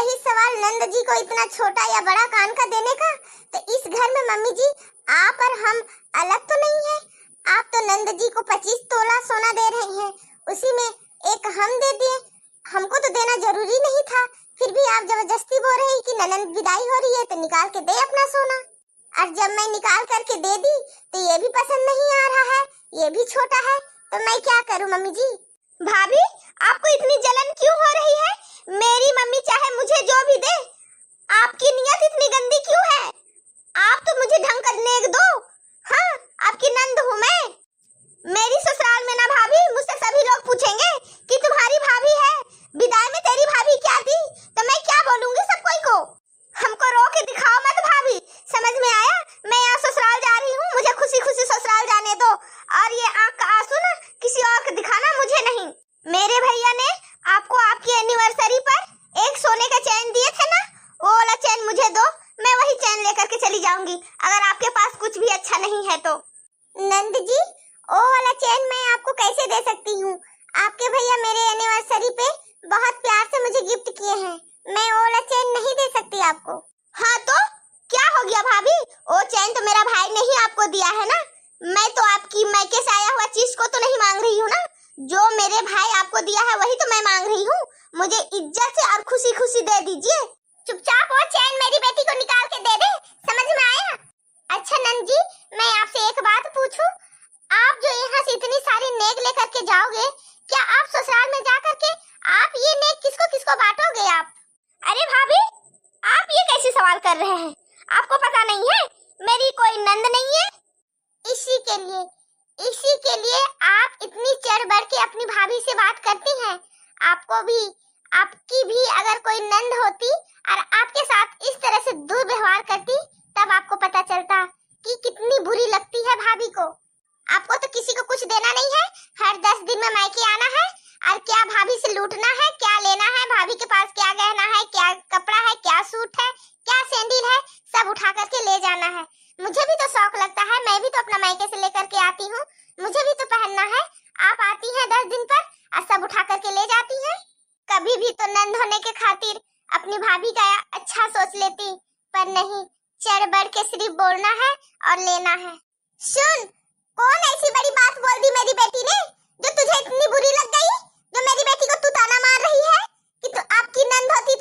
रही सवाल नंद जी को इतना छोटा या बड़ा कान का देने का, तो इस घर में मम्मी जी आप और हम अलग तो नहीं है। आप तो नंद जी को 25 तोला सोना दे रही हैं, उसी में एक हम दे दिए। हमको तो देना जरूरी नहीं था, फिर भी आप जबरदस्ती बोल रही कि ननद विदाई हो रही है तो निकाल के दे अपना सोना। और जब मैं निकाल करके दे दी तो ये भी पसंद नहीं आ रहा है, ये भी छोटा है, तो मैं क्या करूं मम्मी जी? भाभी आपको इतनी जलन क्यों हो रही है? मेरी मम्मी चाहे मुझे जो भी दे, आपकी नीयत इतनी गंदी क्यों है? आप तो मुझे ढंग का नेक दो। हाँ, आपकी नंद हूँ मैं। मेरी ससुराल में ना भाभी, मुझसे सभी लोग पूछेंगे कि तुम्हारी भाभी है, विदाई में तेरी भाभी क्या दी, तो मैं क्या बोलूंगी सब कोई को? हमको रो के दिखाओ मत भाभी, समझ में आया? मैं यहाँ ससुराल जा रही हूँ, मुझे खुशी खुशी ससुराल जाने दो। और ये आँख का आंसू ना किसी और को दिखाना, मुझे नहीं। मेरे भैया ने आपको आपकी एनिवर्सरी पर एक सोने का चैन दिए थे ना, वो वाला चैन मुझे दो, मैं वही चैन लेकर के चली जाऊंगी, अगर आपके पास कुछ भी अच्छा नहीं है तो। नंद जी, वो वाला चैन मैं आपको कैसे दे सकती हूँ? आपके भैया मेरे एनिवर्सरी पे बहुत प्यार से मुझे गिफ्ट किए हैं, मैं वो वाला चैन नहीं दे सकती आपको। हाँ तो क्या हो गया भाभी, वो चैन तो मेरा भाई ने ही आपको दिया है ना, मैं तो आपकी मैके से आया हुआ चीज को तो नहीं मांग रही हूँ ना, जो मेरे भाई आपको दिया है वही तो मैं मांग रही हूँ। मुझे इज्जत से और खुशी खुशी दे दीजिए। चुपचाप वो चैन मेरी बेटी को निकाल के दे दे, समझ में आया? अच्छा नंद जी, मैं आपसे एक बात पूछूं, आप जो यहाँ से इतनी सारी नेक लेकर के जाओगे, क्या आप ससुराल में जाकर के आप ये नेक किसको किसको बांटोगे आप? अरे भाभी, आप ये कैसे सवाल कर रहे हैं? आपको पता नहीं है मेरी कोई नंद नहीं है? इसी के लिए आप इतनी चढ़ बढ़ के अपनी भाभी से बात करती हैं। आपकी भी अगर कोई नंद होती और आपके साथ इस तरह से दुर्व्यवहार करती, तब आपको पता चलता कि कितनी बुरी लगती है भाभी को। आपको तो किसी को कुछ देना नहीं है, हर 10 दिन में मायके आना है और क्या भाभी से लूटना है, क्या लेना है, भाभी के पास क्या गहना है, क्या कपड़ा है, क्या सूट है, क्या सैंडल है, सब उठा करके ले जाना है। मुझे भी तो शौक लगता है, मैं भी तो अपना मायके से लेकर के आती हूँ, मुझे भी तो पहनना है। आप आती हैं 10 दिन पर और सब उठा करके ले जाती हैं। कभी भी तो नंद होने के खातिर अपनी भाभी का अच्छा सोच लेती, पर नहीं, चढ़ बढ़ के सिर्फ बोलना है और लेना है। सुन, कौन ऐसी बड़ी बात बोल दी मेरी बेटी ने जो तुझे इतनी बुरी लग गई, जो मेरी बेटी को तू ताना मार रही है कि तू आपकी नंद होती